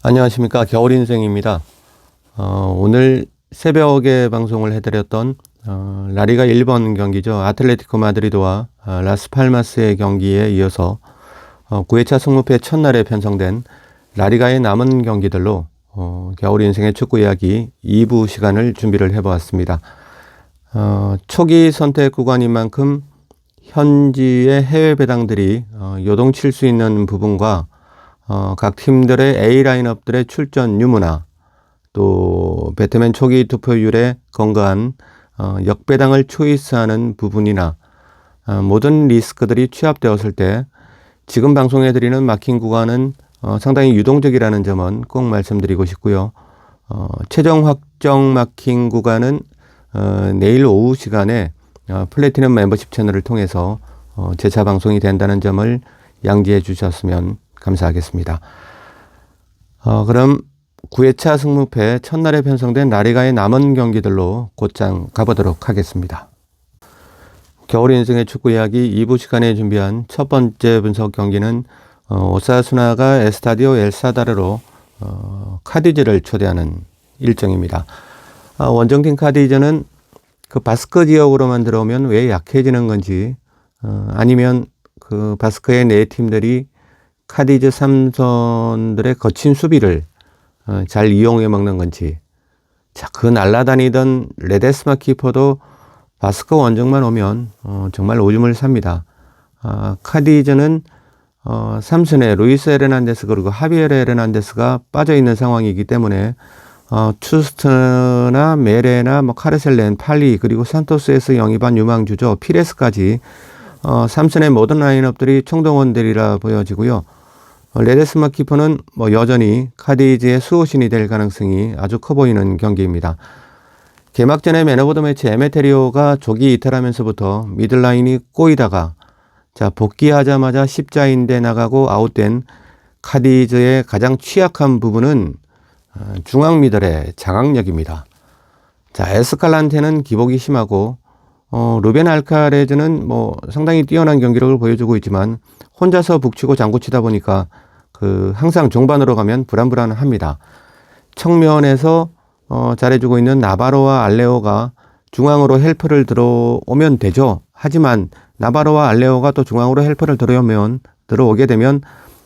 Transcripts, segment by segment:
안녕하십니까. 겨울인생입니다. 오늘 새벽에 방송을 해드렸던 라리가 1번 경기죠. 아틀레티코 마드리드와 라스팔마스의 경기에 이어서 9회차 승무패 첫날에 편성된 라리가의 남은 경기들로 겨울인생의 축구 이야기 2부 시간을 준비를 해보았습니다. 초기 선택 구간인 만큼 현지의 해외 배당들이 요동칠 수 있는 부분과 각 팀들의 A 라인업들의 출전 유무나 또 배트맨 초기 투표율에 건강한 역배당을 초이스하는 부분이나 모든 리스크들이 취합되었을 때 지금 방송해드리는 마킹 구간은 상당히 유동적이라는 점은 꼭 말씀드리고 싶고요. 최종 확정 마킹 구간은 내일 오후 시간에 플래티넘 멤버십 채널을 통해서 재차 방송이 된다는 점을 양지해 주셨으면 감사하겠습니다. 그럼 9회차 승무패 첫날에 편성된 라리가의 남은 경기들로 곧장 가보도록 하겠습니다. 겨울인생의 축구 이야기 2부 시간에 준비한 첫 번째 분석 경기는 오사수나가 에스타디오 엘사다르로 카디즈를 초대하는 일정입니다. 원정팀 카디즈는 그 바스크 지역으로만 들어오면 왜 약해지는 건지 아니면 그 바스크의 네 팀들이 카디즈 삼선들의 거친 수비를 잘 이용해 먹는 건지. 자, 그 날아다니던 레데스마 키퍼도 바스크 원정만 오면 정말 오줌을 삽니다. 카디즈는 삼선에 루이스 에르난데스 그리고 하비에르 에르난데스가 빠져있는 상황이기 때문에 투스트나 메레나 카르셀렌, 팔리 그리고 산토스에서 영입한 유망주죠. 피레스까지 삼선의 모든 라인업들이 총동원되리라 보여지고요. 레데스마 키퍼는 여전히 카디즈의 수호신이 될 가능성이 아주 커 보이는 경기입니다. 개막전의 맨 오브 더 매치 에메테리오가 조기 이탈하면서부터 미들라인이 꼬이다가 복귀하자마자 십자인대 나가고 아웃된 카디즈의 가장 취약한 부분은 중앙 미들의 장악력입니다. 에스칼란테는 기복이 심하고 루벤 알카레즈는 상당히 뛰어난 경기력을 보여주고 있지만 혼자서 북치고 장구치다 보니까 항상 중반으로 가면 불안합니다. 측면에서 잘해주고 있는 나바로와 알레오가 중앙으로 헬프를 들어오면 되죠. 하지만 나바로와 알레오가 또 중앙으로 헬프를 들어오게 되면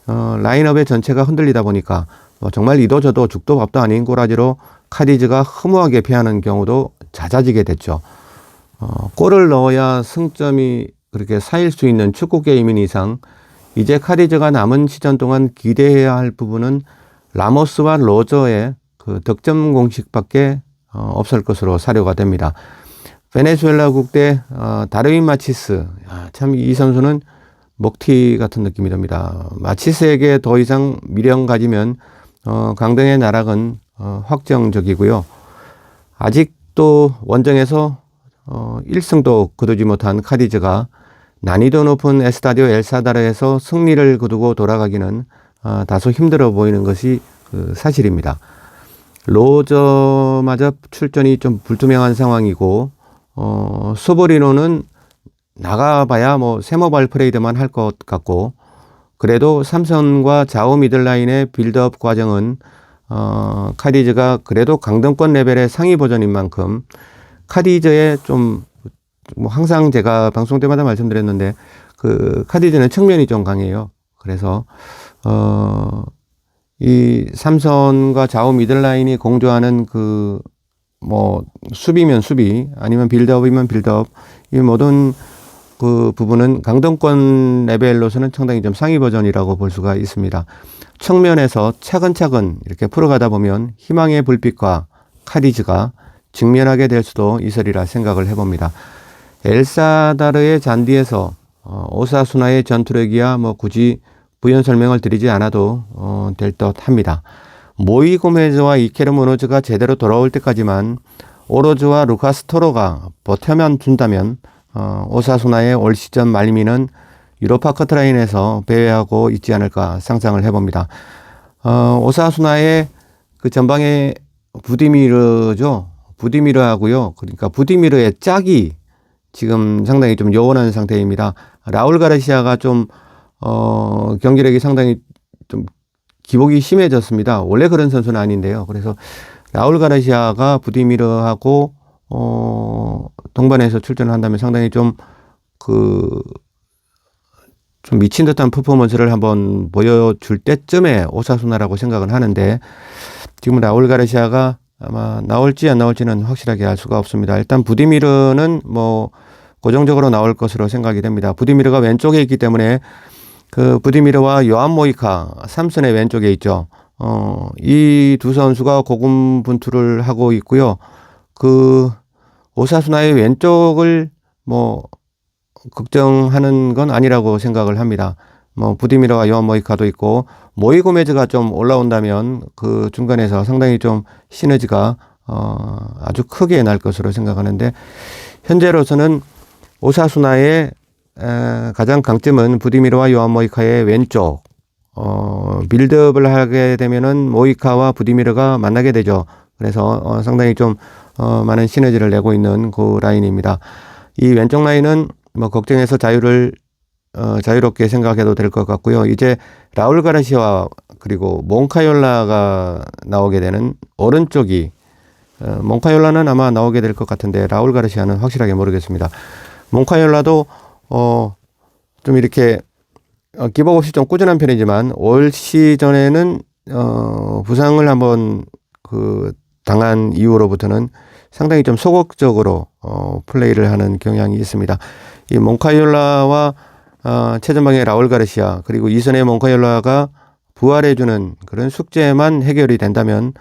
라인업의 전체가 흔들리다 보니까 정말 이도저도 죽도 밥도 아닌 꼬라지로 카디즈가 허무하게 패하는 경우도 잦아지게 됐죠. 골을 넣어야 승점이 그렇게 쌓일 수 있는 축구 게임인 이상 이제 카디즈가 남은 시즌 동안 기대해야 할 부분은 라모스와 로저의 그 득점 공식밖에 없을 것으로 사료가 됩니다. 베네수엘라 국대 다르윈 마치스, 참 이 선수는 먹튀 같은 느낌이 듭니다. 마치스에게 더 이상 미련 가지면 강등의 나락은 확정적이고요. 아직도 원정에서 1승도 거두지 못한 카디즈가 난이도 높은 에스타디오 엘사다르에서 승리를 거두고 돌아가기는 다소 힘들어 보이는 것이 사실입니다. 로저마저 출전이 좀 불투명한 상황이고 소보리노는 나가봐야 세모발 프레이드만 할 것 같고 그래도 삼선과 좌우 미들라인의 빌드업 과정은 카디즈가 그래도 강등권 레벨의 상위 버전인 만큼 카디즈의 좀 항상 제가 방송 때마다 말씀드렸는데 카디즈는 측면이 좀 강해요. 그래서 이 삼선과 좌우 미들라인이 공조하는 수비면 수비 아니면 빌드업이면 빌드업 이 모든 그 부분은 강등권 레벨로서는 상당히 좀 상위 버전이라고 볼 수가 있습니다. 측면에서 차근차근 이렇게 풀어가다 보면 희망의 불빛과 카디즈가 직면하게 될 수도 있으리라 생각을 해봅니다. 엘사다르의 잔디에서 오사수나의 전투력이야 굳이 부연 설명을 드리지 않아도 될 듯 합니다. 모이 고메즈와 이케르 무노즈가 제대로 돌아올 때까지만 오로즈와 루카스 토로가 버텨만 준다면 오사수나의 올 시즌 말미는 유로파 커트라인에서 배회하고 있지 않을까 상상을 해봅니다. 오사수나의 그 전방에 부디미르죠. 부디미르하고요. 그러니까 부디미르의 짝이 지금 상당히 좀 요원한 상태입니다. 라울 가르시아가 좀 경기력이 상당히 좀 기복이 심해졌습니다. 원래 그런 선수는 아닌데요. 그래서 라울 가르시아가 부디미르하고 동반해서 출전을 한다면 상당히 좀 미친 듯한 퍼포먼스를 한번 보여줄 때쯤에 오사수나라고 생각을 하는데, 지금 라울 가르시아가 아마 나올지 안 나올지는 확실하게 알 수가 없습니다. 일단 부디미르는 뭐 고정적으로 나올 것으로 생각이 됩니다. 부디미르가 왼쪽에 있기 때문에 그 부디미르와 요한 모이카, 삼선의 왼쪽에 있죠. 이 두 선수가 고군분투를 하고 있고요. 그 오사수나의 왼쪽을 뭐 걱정하는 건 아니라고 생각을 합니다. 뭐 부디미르와 요한 모이카도 있고, 모이 고메즈가 좀 올라온다면 그 중간에서 상당히 좀 시너지가 아주 크게 날 것으로 생각하는데, 현재로서는 오사수나의 가장 강점은 부디미르와 요한 모이카의 왼쪽, 빌드업을 하게 되면은 모이카와 부디미르가 만나게 되죠. 그래서 상당히 좀 많은 시너지를 내고 있는 그 라인입니다. 이 왼쪽 라인은 뭐 걱정해서 자유롭게 생각해도 될 것 같고요. 이제 라울 가르시아 그리고 몽카yor라가 나오게 되는 오른쪽이, 몽카yor라는 아마 나오게 될 것 같은데 라울 가르시아는 확실하게 모르겠습니다. 몽카yor라도 좀 이렇게 기복 없이 좀 꾸준한 편이지만 올 시즌에는 부상을 한번 당한 이후로부터는 상당히 좀 소극적으로 플레이를 하는 경향이 있습니다. 이 몽카yor라와 최전방의 라울 가르시아, 그리고 이선의 몽카yor라가 부활해주는 그런 숙제만 해결이 된다면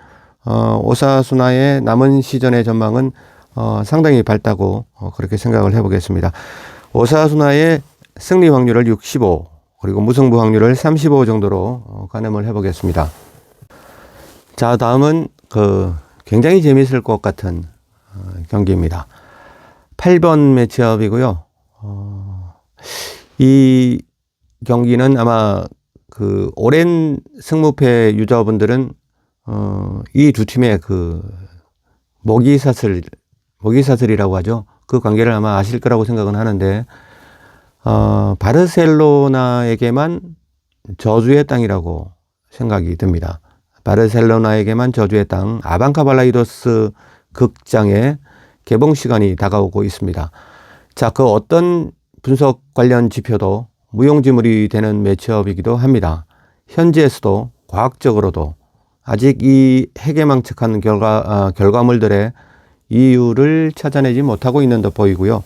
오사수나의 남은 시즌의 전망은 상당히 밝다고 그렇게 생각을 해보겠습니다. 오사수나의 승리 확률을 65, 그리고 무승부 확률을 35 정도로 가늠을 해보겠습니다. 자, 다음은 굉장히 재미있을 것 같은 경기입니다. 8번 매치업이고요. 이 경기는 아마 오랜 승무패 유저분들은 이 두 팀의 모기사슬이라고 하죠. 그 관계를 아마 아실 거라고 생각은 하는데, 바르셀로나에게만 저주의 땅이라고 생각이 듭니다. 바르셀로나에게만 저주의 땅, 아방카발라이도스 극장의 개봉 시간이 다가오고 있습니다. 자, 그 어떤 분석 관련 지표도 무용지물이 되는 매치업이기도 합니다. 현지에서도 과학적으로도 아직 이 해괴망측한 결과물들의 이유를 찾아내지 못하고 있는 듯 보이고요.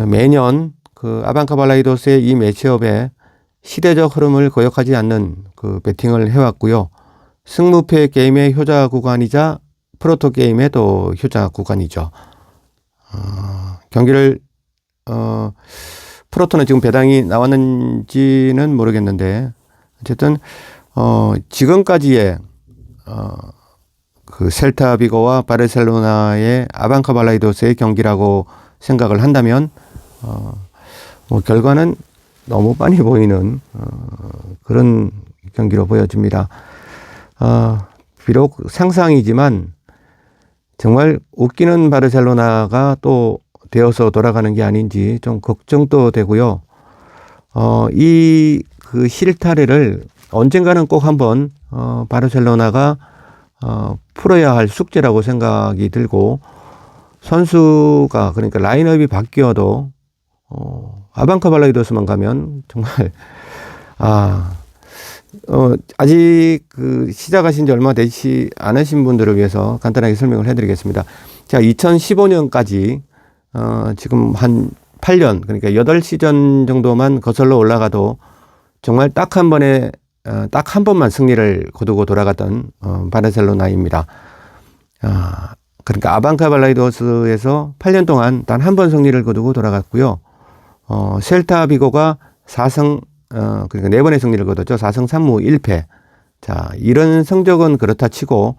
매년 아방카발라이도스의 이 매치업에 시대적 흐름을 거역하지 않는 배팅을 해왔고요. 승무패 게임의 효자 구간이자 프로토 게임의 또 효자 구간이죠. 경기를 프로토는 지금 배당이 나왔는지는 모르겠는데, 어쨌든 지금까지의 셀타 비고와 바르셀로나의 아방카발라이도스의 경기라고 생각을 한다면 뭐 결과는 너무 빤히 보이는 그런 경기로 보여집니다. 비록 상상이지만 정말 웃기는 바르셀로나가 또 되어서 돌아가는 게 아닌지 좀 걱정도 되고요. 이 실타래를 언젠가는 꼭 한번 바르셀로나가 풀어야 할 숙제라고 생각이 들고, 선수가 그러니까 라인업이 바뀌어도 아방카발라이도스만 가면 정말 아직 시작하신 지 얼마 되지 않으신 분들을 위해서 간단하게 설명을 해드리겠습니다. 자, 2015년까지 지금 한 8년, 그러니까 8시즌 정도만 거슬러 올라가도 정말 딱 한 번만 승리를 거두고 돌아갔던 바르셀로나입니다. 그러니까 아방카발라이도스에서 8년 동안 단 한 번 승리를 거두고 돌아갔고요. 셀타 비고가 4승, 그러니까 4번의 승리를 거뒀죠. 4승 3무 1패. 자, 이런 성적은 그렇다 치고,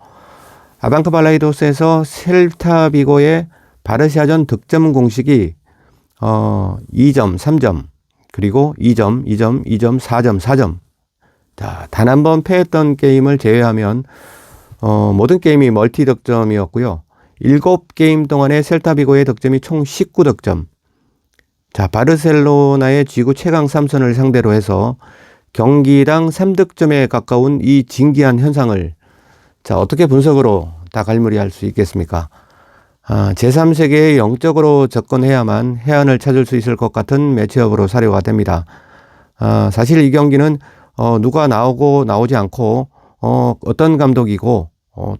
아방카발라이도스에서 셀타 비고의 바르시아전 득점 공식이 2점, 3점, 그리고 2점, 2점, 2점, 4점, 4점. 자, 단 한 번 패했던 게임을 제외하면 모든 게임이 멀티 득점이었고요. 7게임 동안의 셀타비고의 득점이 총 19득점. 자, 바르셀로나의 지구 최강 3선을 상대로 해서 경기당 3득점에 가까운 이 진기한 현상을 자, 어떻게 분석으로 다 갈무리할 수 있겠습니까? 제3세계에 영적으로 접근해야만 해안을 찾을 수 있을 것 같은 매치업으로 사료가 됩니다. 사실 이 경기는 누가 나오고 나오지 않고 어떤 감독이고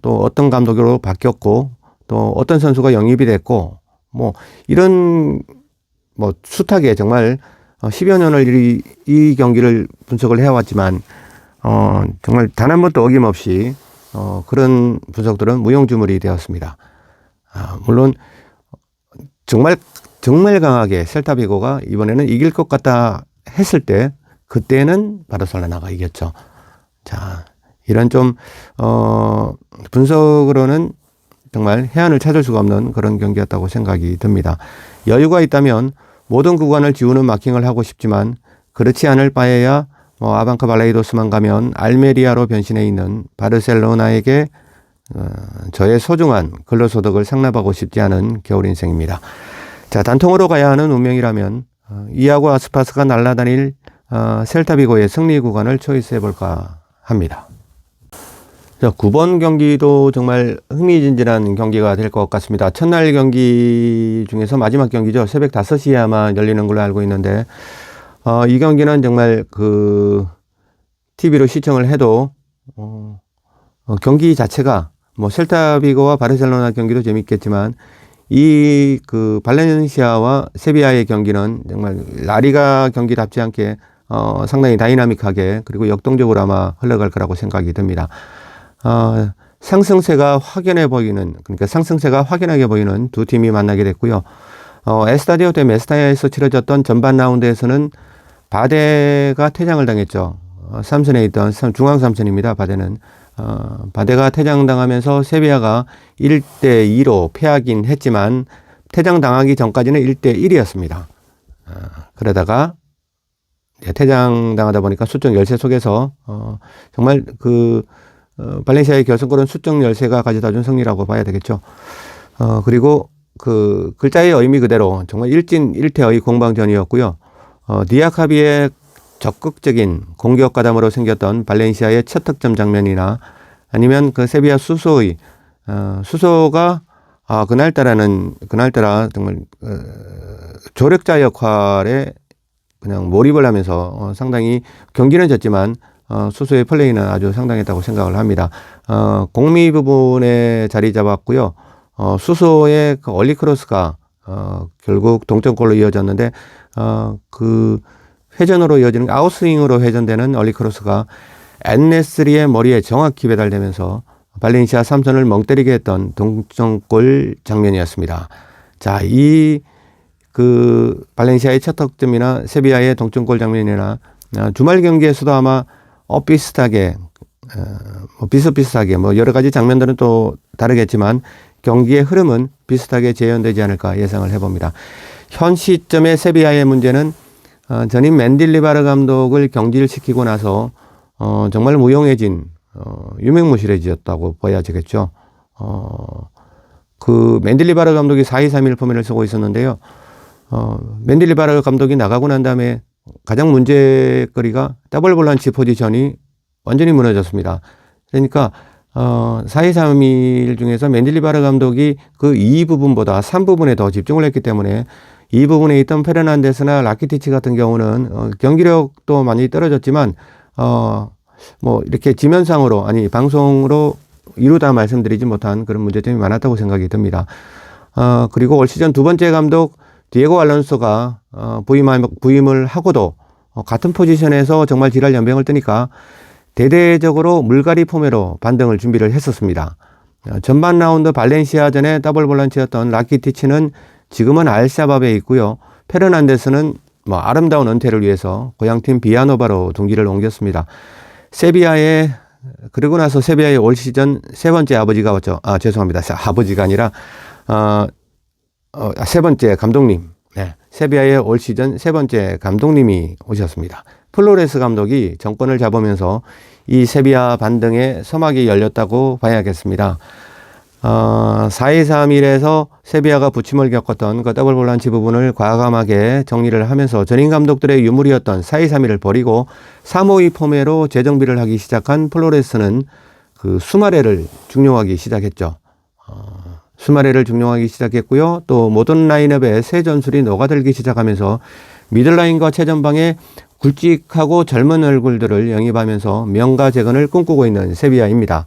또 어떤 감독으로 바뀌었고 또 어떤 선수가 영입이 됐고 뭐 이런 뭐 숱하게 정말 10여 년을 이 경기를 분석을 해왔지만 정말 단 한 번도 어김없이 그런 분석들은 무용지물이 되었습니다. 물론 정말 강하게 셀타비고가 이번에는 이길 것 같다 했을 때 그때는 바르셀로나가 이겼죠. 자, 이런 좀 분석으로는 정말 해안을 찾을 수가 없는 그런 경기였다고 생각이 듭니다. 여유가 있다면 모든 구간을 지우는 마킹을 하고 싶지만 그렇지 않을 바에야 아방카 발레이도스만 가면 알메리아로 변신해 있는 바르셀로나에게 저의 소중한 근로소득을 상납하고 싶지 않은 겨울 인생입니다. 자, 단통으로 가야 하는 운명이라면 이아고 아스파스가 날아다닐 셀타비고의 승리 구간을 초이스해볼까 합니다. 자, 9번 경기도 정말 흥미진진한 경기가 될 것 같습니다. 첫날 경기 중에서 마지막 경기죠. 새벽 5시에 아마 열리는 걸로 알고 있는데 이 경기는 정말 TV로 시청을 해도 경기 자체가 뭐 셀타비고와 바르셀로나 경기도 재밌겠지만 이 발렌시아와 세비야의 경기는 정말 라리가 경기답지 않게 상당히 다이나믹하게 그리고 역동적으로 아마 흘러갈 거라고 생각이 듭니다. 상승세가 확연하게 보이는 두 팀이 만나게 됐고요. 에스타디오 데 메스타야에서 치러졌던 전반 라운드에서는 바데가 퇴장을 당했죠. 3선에 있던 중앙 3선입니다. 바데는. 바데가 퇴장당하면서 세비야가 1대2로 패하긴 했지만 퇴장당하기 전까지는 1대1이었습니다. 그러다가 퇴장당하다 보니까 수적 열세 속에서 정말 발렌시아의 결승골은 수적 열세가 가져다 준 승리라고 봐야 되겠죠. 그리고 글자의 의미 그대로 정말 일진일퇴의 공방전이었고요. 디아카비의 적극적인 공격 가담으로 생겼던 발렌시아의 첫 득점 장면이나 아니면 세비야 수소가 그날따라 정말 조력자 역할에 그냥 몰입을 하면서 상당히 경기는 졌지만 수소의 플레이는 아주 상당했다고 생각을 합니다. 공미 부분에 자리 잡았고요. 수소의 얼리 크로스가 결국 동점골로 이어졌는데 회전으로 이어지는 아웃스윙으로 회전되는 얼리 크로스가 엔네스리의 머리에 정확히 배달되면서 발렌시아 3선을 멍 때리게 했던 동점골 장면이었습니다. 자, 발렌시아의 첫 득점이나 세비야의 동점골 장면이나 주말 경기에서도 아마 비슷하게 여러 가지 장면들은 또 다르겠지만 경기의 흐름은 비슷하게 재현되지 않을까 예상을 해봅니다. 현 시점의 세비야의 문제는 전임 맨딜리바르 감독을 경질시키고 나서 정말 무용해진 유명무실해졌다고 봐야 되겠죠. 맨딜리바르 감독이 4-2-3-1 포맷을 쓰고 있었는데요. 맨딜리바르 감독이 나가고 난 다음에 가장 문제거리가 더블 볼란치 포지션이 완전히 무너졌습니다. 그러니까 4-2-3-1 중에서 맨딜리바르 감독이 그 2부분보다 3부분에 더 집중을 했기 때문에 이 부분에 있던 페르난데스나 라키티치 같은 경우는 경기력도 많이 떨어졌지만 이렇게 지면상으로 방송으로 이루다 말씀드리지 못한 그런 문제점이 많았다고 생각이 듭니다. 그리고 올 시즌 두 번째 감독 디에고 알론소가 부임을 하고도 같은 포지션에서 정말 지랄 연병을 뜨니까 대대적으로 물갈이 포매로 반등을 준비를 했었습니다. 전반 라운드 발렌시아전에 더블 볼란치였던 라키티치는 지금은 알샤밥에 있고요. 페르난데스는 아름다운 은퇴를 위해서 고향팀 비아노바로 둥지를 옮겼습니다. 그리고 나서 세비야의 올 시즌 세 번째 아버지가 왔죠. 죄송합니다. 아버지가 아니라 세 번째 감독님. 네. 세비야의 올 시즌 세 번째 감독님이 오셨습니다. 플로레스 감독이 정권을 잡으면서 이 세비야 반등의 서막이 열렸다고 봐야겠습니다. 4-2-3-1에서 세비야가 부침을 겪었던 그 더블 볼란치 부분을 과감하게 정리를 하면서 전임 감독들의 유물이었던 4-2-3-1을 버리고 3-5-2 포매로 재정비를 하기 시작한 플로레스는 그 수마레를 중용하기 시작했죠. 수마레를 중용하기 시작했고요. 또 모던 라인업에 새 전술이 녹아들기 시작하면서 미들라인과 최전방에 굵직하고 젊은 얼굴들을 영입하면서 명가재건을 꿈꾸고 있는 세비야입니다.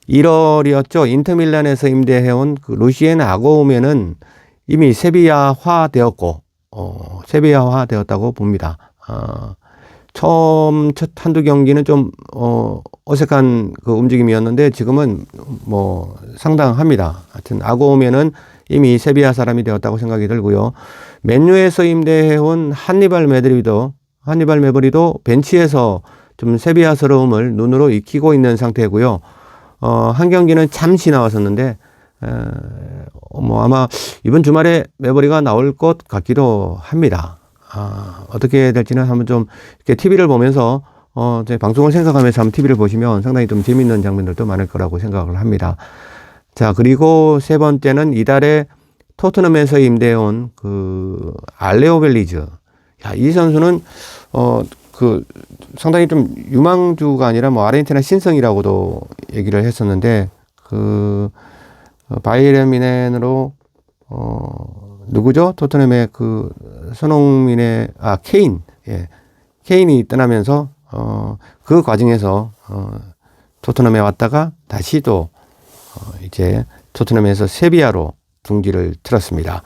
1월이었죠. 인터밀란에서 임대해온 그 루시엔 아고우메는 이미 세비야화 되었고, 세비야화 되었다고 봅니다. 처음 첫 한두 경기는 좀, 어색한 그 움직임이었는데 지금은 뭐 상당합니다. 하여튼 아고우메는 이미 세비야 사람이 되었다고 생각이 들고요. 맨유에서 임대해온 한니발 메버리도 벤치에서 좀 세비야스러움을 눈으로 익히고 있는 상태고요. 한 경기는 잠시 나왔었는데, 아마 이번 주말에 메버리가 나올 것 같기도 합니다. 어떻게 될지는 한번 좀 이렇게 TV를 보면서, 제 방송을 생각하면서 한번 TV를 보시면 상당히 좀 재밌는 장면들도 많을 거라고 생각을 합니다. 자, 그리고 세 번째는 이달에 토트넘에서 임대해온 그 알레오 벨리즈. 야, 이 선수는, 상당히 좀 유망주가 아니라 뭐 아르헨티나 신성이라고도 얘기를 했었는데, 바이에른 뮌헨으로, 누구죠? 토트넘의 그 손흥민의, 케인. 예. 케인이 떠나면서, 그 과정에서, 토트넘에 왔다가 다시 또, 이제 토트넘에서 세비야로 둥지를 틀었습니다.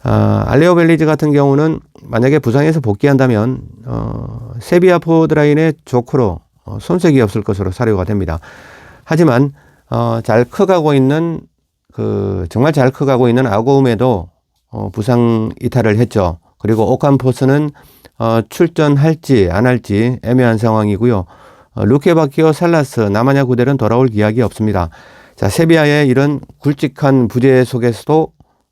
알레오 벨리즈 같은 경우는 만약에 부상에서 복귀한다면 세비야 포워드라인의 조커로 손색이 없을 것으로 사료가 됩니다. 하지만 잘 커가고 있는 정말 잘 커가고 있는 아고움에도 부상 이탈을 했죠. 그리고 오캄포스는 출전할지 안 할지 애매한 상황이고요. 루케바키오 살라스 나마냐 구델은 돌아올 기약이 없습니다. 자, 세비야의 이런 굵직한 부재 속에서도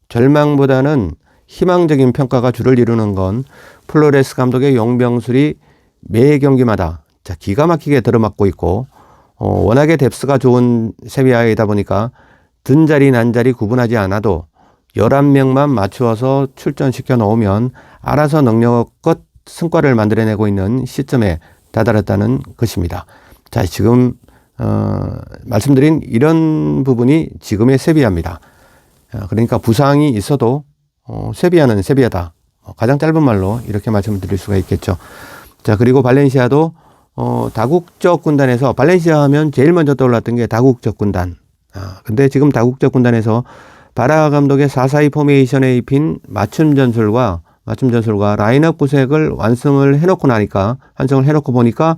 절망보다는 희망적인 평가가 주를 이루는 건 플로레스 감독의 용병술이 매 경기마다 기가 막히게 들어맞고 있고, 워낙에 뎁스가 좋은 세비야이다 보니까 든자리 난자리 구분하지 않아도 11명만 맞추어서 출전시켜 놓으면 알아서 능력껏 성과를 만들어내고 있는 시점에 다다랐다는 것입니다. 자, 지금 말씀드린 이런 부분이 지금의 세비야입니다. 그러니까 부상이 있어도 세비야는 세비야다. 가장 짧은 말로 이렇게 말씀을 드릴 수가 있겠죠. 자, 그리고 발렌시아도 다국적 군단에서 발렌시아 하면 제일 먼저 떠올랐던 게 다국적 군단. 근데 지금 다국적 군단에서 바라 감독의 4-4-2 포메이션에 입힌 맞춤 전술과 라인업 구색을 완성을 해놓고 보니까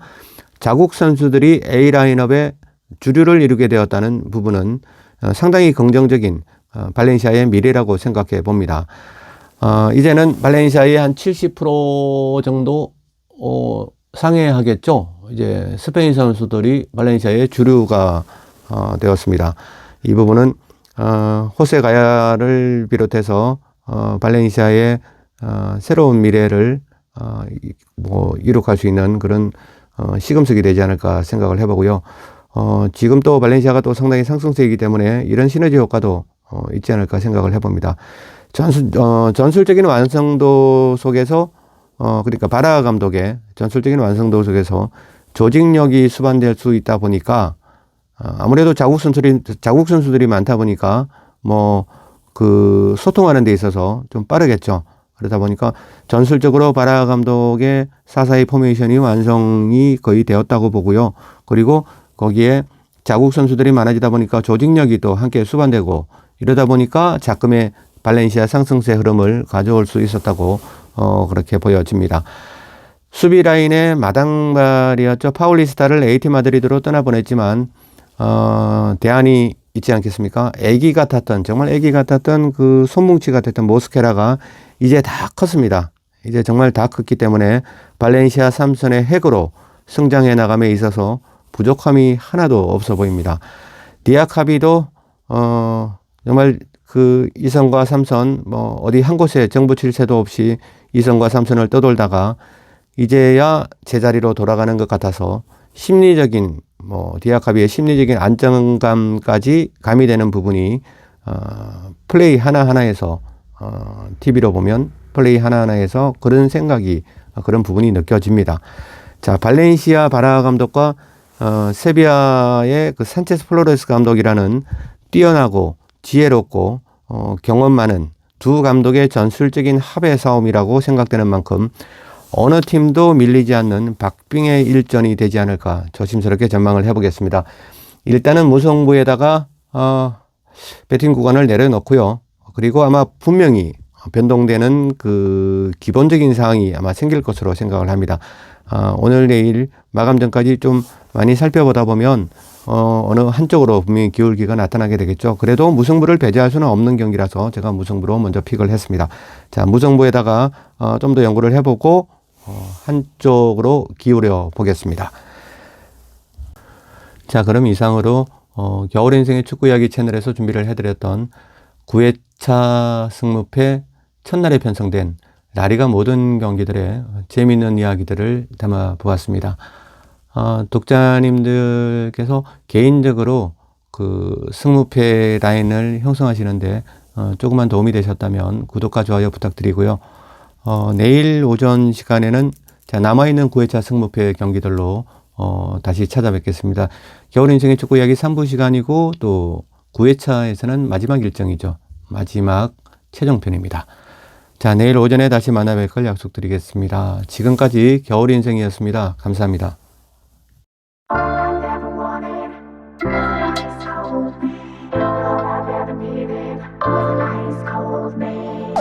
자국 선수들이 A 라인업의 주류를 이루게 되었다는 부분은 상당히 긍정적인 발렌시아의 미래라고 생각해 봅니다. 이제는 발렌시아의 한 70% 정도 상회하겠죠. 이제 스페인 선수들이 발렌시아의 주류가 되었습니다. 이 부분은 호세 가야를 비롯해서 발렌시아의 새로운 미래를 이룩할 수 있는 그런 시금석이 되지 않을까 생각을 해보고요. 지금 또 발렌시아가 또 상당히 상승세이기 때문에 이런 시너지 효과도 있지 않을까 생각을 해봅니다. 전술적인 완성도 속에서 그러니까 바라 감독의 전술적인 완성도 속에서 조직력이 수반될 수 있다 보니까 아무래도 자국 선수들이 많다 보니까 소통하는 데 있어서 좀 빠르겠죠. 그러다 보니까 전술적으로 바라 감독의 4-4-2 포메이션이 완성이 거의 되었다고 보고요. 그리고 거기에 자국 선수들이 많아지다 보니까 조직력이 또 함께 수반되고 이러다 보니까 자금의 발렌시아 상승세 흐름을 가져올 수 있었다고 그렇게 보여집니다. 수비 라인의 마당발이었죠. 파울리스타를 AT 마드리드로 떠나보냈지만 대안이 있지 않겠습니까? 정말 애기 같았던 그 손뭉치 같았던 모스케라가 이제 다 컸습니다. 이제 정말 다 컸기 때문에 발렌시아 3선의 핵으로 성장해 나감에 있어서 부족함이 하나도 없어 보입니다. 디아카비도 정말 그 2선과 3선 어디 한 곳에 정부 칠세도 없이 2선과 3선을 떠돌다가 이제야 제자리로 돌아가는 것 같아서 심리적인 뭐 디아카비의 심리적인 안정감까지 가미되는 부분이 플레이 하나하나에서 TV로 보면 플레이 하나하나에서 그런 생각이 그런 부분이 느껴집니다. 자, 발렌시아 바라 감독과 세비야의 그 산체스 플로레스 감독이라는 뛰어나고 지혜롭고 경험 많은 두 감독의 전술적인 합의 싸움이라고 생각되는 만큼 어느 팀도 밀리지 않는 박빙의 일전이 되지 않을까 조심스럽게 전망을 해보겠습니다. 일단은 무승부에다가 배팅 구간을 내려놓고요. 그리고 아마 분명히 변동되는 그 기본적인 사항이 아마 생길 것으로 생각을 합니다. 오늘 내일 마감 전까지 좀 많이 살펴보다 보면 어느 한쪽으로 분명히 기울기가 나타나게 되겠죠. 그래도 무승부를 배제할 수는 없는 경기라서 제가 무승부로 먼저 픽을 했습니다. 자, 무승부에다가 좀 더 연구를 해보고 한쪽으로 기울여 보겠습니다. 자, 그럼 이상으로 겨울 인생의 축구 이야기 채널에서 준비를 해드렸던 9회차 승무패 첫날에 편성된 라리가 모든 경기들의 재미있는 이야기들을 담아 보았습니다. 독자님들께서 개인적으로 그 승무패 라인을 형성하시는데 조금만 도움이 되셨다면 구독과 좋아요 부탁드리고요. 내일 오전 시간에는 남아있는 9회차 승무패 경기들로 다시 찾아뵙겠습니다. 겨울 인생의 축구 이야기 3부 시간이고 또 9회차에서는 마지막 일정이죠. 마지막 최종편입니다. 자, 내일 오전에 다시 만나뵐 걸 약속드리겠습니다. 지금까지 겨울 인생이었습니다. 감사합니다. All I've ever needed was a nice cold man.